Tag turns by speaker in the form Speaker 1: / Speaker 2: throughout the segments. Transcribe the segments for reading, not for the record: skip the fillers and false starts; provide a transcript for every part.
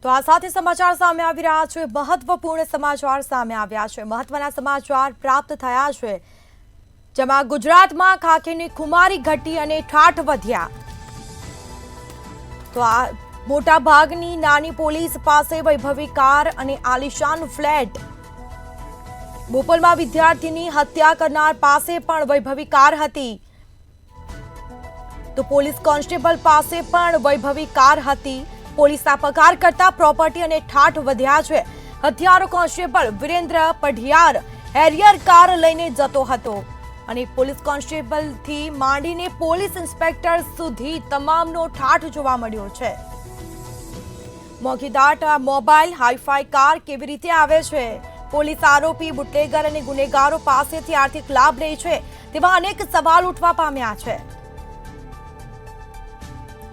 Speaker 1: તો આ સાથે સમાચાર સામે આવી રહ્યા છે। મહત્વપૂર્ણ સમાચાર સામે આવ્યા છે। મહત્વના સમાચાર પ્રાપ્ત થયા છે, જેમાં ગુજરાતમાં ખાખીની ખુમારી ઘટી અને ઠાઠ વધ્યા। તો આ મોટા ભાગની નાની પોલીસ પાસે વૈભવી કાર અને આલિશાન ફ્લેટ। બોપલમાં વિદ્યાર્થીની હત્યા કરનાર પાસે પણ વૈભવી કાર હતી, તો પોલીસ કોન્સ્ટેબલ પાસે પણ વૈભવી કાર હતી। પોલીસના પગાર કરતા પ્રોપર્ટી અને ઠાઠ વધ્યા છે। હથિયારો constable Virendra Padhiyar Harrier car લઈને જતો હતો અને પોલીસ કોન્સ્ટેબલથી માંડીને પોલીસ ઇન્સ્પેક્ટર સુધી તમામનો ઠાઠ જોવા મળ્યો છે। મોંઘીદાટ મોબાઈલ હાઈફાઈ કાર કેવી રીતે આવે છે? પોલીસ આરોપી બુટલેગર અને ગુનેગારો પાસેથી આર્થિક લાભ લે છે, તેવા અનેક સવાલ ઉઠવા પામ્યા છે।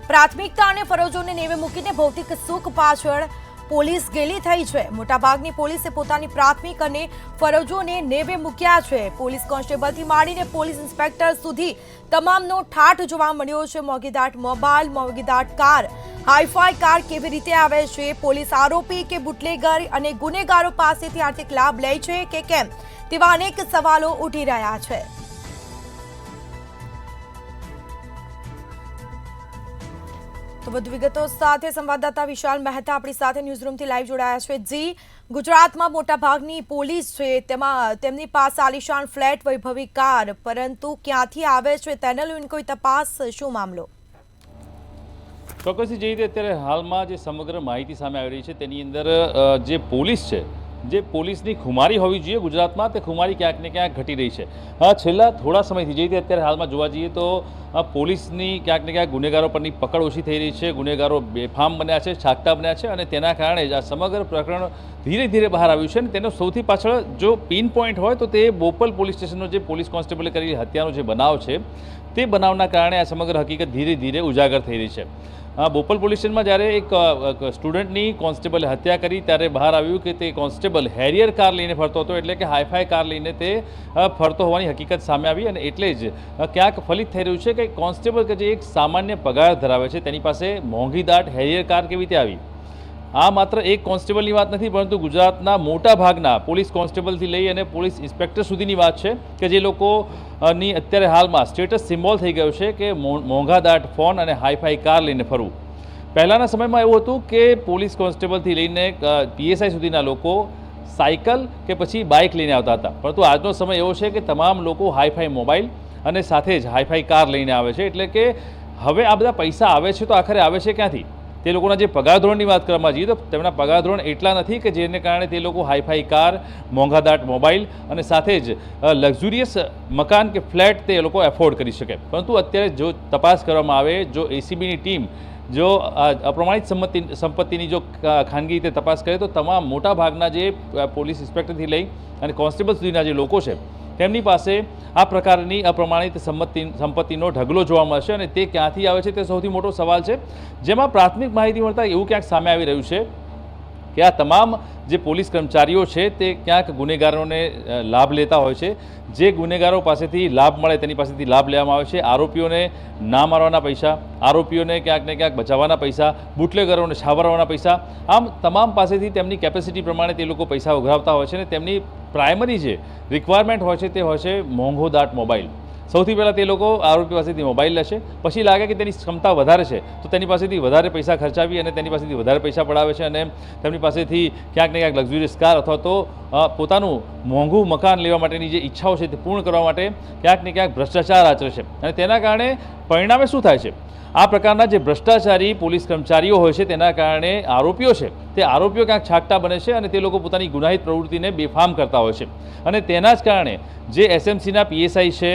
Speaker 1: પ્રાથમિકતા અને ફરજોને નેવે મૂકીને ભૌતિક સુખ પાછળ પોલીસ ગેલી થઈ છે। મોટાભાગની પોલીસે પોતાની પ્રાથમિક અને ફરજોને નેવે મૂક્યા છે। પોલીસ કોન્સ્ટેબલથી માંડીને પોલીસ ઇન્સ્પેક્ટર સુધી તમામનો ઠાઠ જોવા મળ્યો છે। મોંઘીદાટ મોબાઈલ, મોંઘીદાટ કાર, હાઈફાઈ કાર કેવી રીતે આવે છે? પોલીસ આરોપી કે બુટલેગર અને ગુનેગારો પાસેથી આર્થિક લાભ લે છે કે કેમ, તેવા અનેક સવાલો ઉઠી રહ્યા છે। તો વધુ વિગતો સાથે સંવાદદાતા વિશાલ મહેતા આપણી સાથે ન્યૂઝરૂમથી લાઈવ જોડાયા છે। જી, ગુજરાતમાં મોટાભાગની પોલીસ છે, તેમાં તેમની પાસે આલિશાન ફ્લેટ, વૈભવી કાર, પરંતુ ક્યાંથી આવે છે તેને લઈને કોઈ તપાસ? શું મામલો?
Speaker 2: ચોક્કસથી જે રીતે અત્યારે હાલમાં જે સમગ્ર માહિતી સામે આવી રહી છે તેની અંદર જે પોલીસ છે, જે પોલીસની ખુમારી હોવી જોઈએ ગુજરાતમાં, તે ખુમારી ક્યાંક ને ક્યાંક ઘટી રહી છે। છેલ્લા થોડા સમયથી જે રીતે અત્યારે હાલમાં જોવા જઈએ તો પોલીસની ક્યાંક ને ક્યાંક ગુનેગારો પરની પકડ ઓછી થઈ રહી છે। ગુનેગારો બેફામ બન્યા છે, છાકતા બન્યા છે અને તેના કારણે જ આ સમગ્ર પ્રકરણ ધીરે ધીરે બહાર આવ્યું છે। અને તેનો સૌથી પાછળ જો પિન પોઈન્ટ હોય તો તે બોપલ પોલીસ સ્ટેશનનો જે પોલીસ કોન્સ્ટેબલે કરેલી હત્યાનો જે બનાવ છે, તે બનાવના કારણે આ સમગ્ર હકીકત ધીરે ધીરે ઉજાગર થઈ રહી છે। બોપલ પોલીસ સ્ટેશનમાં જ્યારે એક સ્ટુડન્ટની કોન્સ્ટેબલે હત્યા કરી ત્યારે બહાર આવ્યું કે તે કોન્સ્ટેબલ હેરિયર કાર લઈને ફરતો હતો, એટલે કે હાઈફાઈ કાર લઈને તે ફરતો હોવાની હકીકત સામે આવી। અને એટલે જ ક્યાંક ફલિત થઈ રહ્યું છે કે કોન્સ્ટેબલ કે જે એક સામાન્ય પગાર ધરાવે છે તેની પાસે મોંઘીદાટ હેરિયર કાર કેવી રીતે આવી? આ માત્ર એક કોન્સ્ટેબલની વાત નથી, પરંતુ ગુજરાતના મોટા ભાગના પોલીસ કોન્સ્ટેબલથી લઈ અને પોલીસ ઇન્સ્પેક્ટર સુધીની વાત છે કે જે લોકોની અત્યારે હાલમાં સ્ટેટસ સિમ્બોલ થઈ ગયો છે કે મોંઘાદાટ ફોન અને હાઈફાઈ કાર લઈને ફરવું। પહેલાંના સમયમાં એવું હતું કે પોલીસ કોન્સ્ટેબલથી લઈને પીએસઆઈ સુધીના લોકો સાયકલ કે પછી બાઇક લઈને આવતા હતા, પરંતુ આજનો સમય એવો છે કે તમામ લોકો હાઈફાઈ મોબાઈલ અને સાથે જ હાઈફાઈ કાર લઈને આવે છે। એટલે કે હવે આ બધા પૈસા આવે છે તો આખરે આવે છે ક્યાંથી? તે લોકોના જે પગાર ધોરણની વાત કરવામાં જઈએ તો તેમના પગાર ધોરણ એટલા નથી કે જેને કારણે તે લોકો હાઈફાઈ કાર, મોંઘાદાટ મોબાઈલ અને સાથે જ લક્ઝુરિયસ મકાન કે ફ્લેટ તે લોકો એફોર્ડ કરી શકે। પરંતુ અત્યારે જો તપાસ કરવામાં આવે, જો એસીબીની ટીમ જો અપ્રમાણિત સંપત્તિની જો ખાનગી રીતે તપાસ કરે તો તમામ મોટા ભાગના જે પોલીસ ઇન્સ્પેક્ટરથી લઈ અને કોન્સ્ટેબલ સુધીના જે લોકો છે તેમની પાસે આ પ્રકારની અપ્રમાણિત સંપત્તિનો ઢગલો જોવા મળશે। અને તે ક્યાંથી આવે છે તે સૌથી મોટો સવાલ છે, જેમાં પ્રાથમિક માહિતી મળતા એવું ક્યાંક સામે આવી રહ્યું છે કે આ તમામ જે પોલીસ કર્મચારીઓ છે તે ક્યાંક ગુનેગારોને લાભ લેતા હોય છે। જે ગુનેગારો પાસેથી લાભ મળે તેની પાસેથી લાભ લેવામાં આવે છે। આરોપીઓને ના મારવાના પૈસા, આરોપીઓને ક્યાંક ને ક્યાંક બચાવવાના પૈસા, બુટલેગરોને છાવરવાના પૈસા, આમ તમામ પાસેથી તેમની કેપેસિટી પ્રમાણે તે લોકો પૈસા ઉઘરાવતા હોય છે। અને તેમની પ્રાઇમરી જે રિક્વાયરમેન્ટ હોય છે તે હોય છે મોંઘોદાટ મોબાઈલ। સૌથી પહેલાં તે લોકો આરોપી પાસેથી મોબાઈલ લેશે, પછી લાગે કે તેની ક્ષમતા વધારે છે તો તેની પાસેથી વધારે પૈસા ખર્ચાવી અને તેની પાસેથી વધારે પૈસા પડાવે છે અને તેમની પાસેથી ક્યાંક ને ક્યાંક લક્ઝુરિયસ કાર અથવા તો પોતાનું મોંઘું મકાન લેવા માટેની જે ઈચ્છાઓ છે તે પૂર્ણ કરવા માટે ક્યાંક ને ક્યાંક ભ્રષ્ટાચાર આચરે છે। અને તેના કારણે પરિણામે શું થાય છે? આ પ્રકારના જે ભ્રષ્ટાચારી પોલીસ કર્મચારીઓ હોય છે તેના કારણે આરોપીઓ છે તે આરોપીઓ ક્યાંક છાકટા બને છે અને તે લોકો પોતાની ગુનાહિત પ્રવૃત્તિને બેફામ કરતા હોય છે। અને તેના જ કારણે જે એસએમસીના પીએસઆઈ છે,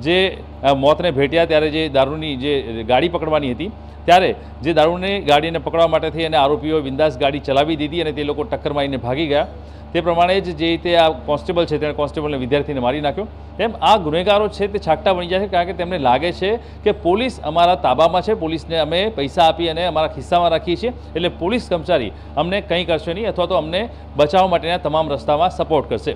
Speaker 2: જે મોતને ભેટ્યા ત્યારે જે દારૂની જે ગાડી પકડવાની હતી ત્યારે જે દારૂની ગાડીને પકડવા માટે થઈ અને આરોપીઓએ બિંદાસ ગાડી ચલાવી દીધી અને તે લોકો ટક્કર મારીને ભાગી ગયા। તે પ્રમાણે જ જે રીતે આ કોન્સ્ટેબલ છે તેણે કોન્સ્ટેબલને વિદ્યાર્થીને મારી નાખ્યો, તેમ આ ગુનેગારો છે તે છાકટા બની જાય છે, કારણ કે તેમને લાગે છે કે પોલીસ અમારા તાબામાં છે, પોલીસને અમે પૈસા આપી અને અમારા ખિસ્સામાં રાખીએ છીએ, એટલે પોલીસ કર્મચારી અમને કંઈ કરશે નહીં અથવા તો અમને બચાવવા માટેના તમામ રસ્તામાં સપોર્ટ કરશે।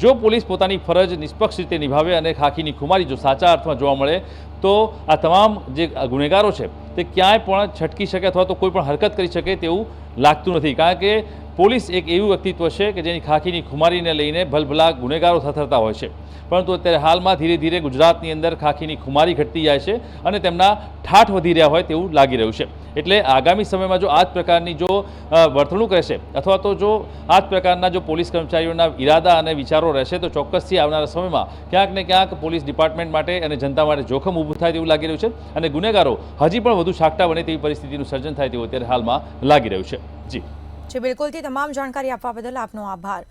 Speaker 2: જો પોલીસ પોતાની ફરજ નિષ્પક્ષ રીતે નિભાવે અને ખાખીની ખુમારી જો સાચા અર્થમાં જોવા મળે તો આ તમામ જે ગુનેગારો છે તે ક્યાંય પણ છટકી શકે અથવા તો કોઈ પણ હરકત કરી શકે તેવું લાગતું નથી, કારણ કે પોલીસ એક એવું વ્યક્તિત્વ છે કે જેની ખાખીની ખુમારીને લઈને ભલભલા ગુનેગારો થથરતા હોય છે, પરંતુ અત્યારે હાલમાં ધીરે ધીરે ગુજરાતની અંદર ખાખીની ખુમારી ઘટતી જાય છે અને તેમના ઠાઠ વધી રહ્યા હોય તેવું લાગી રહ્યું છે. એટલે આગામી સમયમાં જો આ જ પ્રકારની જો વર્તણૂક રહેશે અથવા તો જો આ જ પ્રકારના જો પોલીસ કર્મચારીઓના ઈરાદા અને વિચારો રહેશે તો ચોક્કસથી આવનારા સમયમાં ક્યાંક ને ક્યાંક પોલીસ ડિપાર્ટમેન્ટ માટે અને જનતા માટે જોખમ ઊભું થાય તેવું લાગી રહ્યું છે અને ગુનેગારો હજી પણ વધુ સાકટા બને તેવી પરિસ્થિતિનું સર્જન થાય તેવું અત્યારે હાલમાં લાગી રહ્યું છે. જી
Speaker 1: બિલકુલથી તમામ જાણકારી આપવા બદલ આપનો આભાર.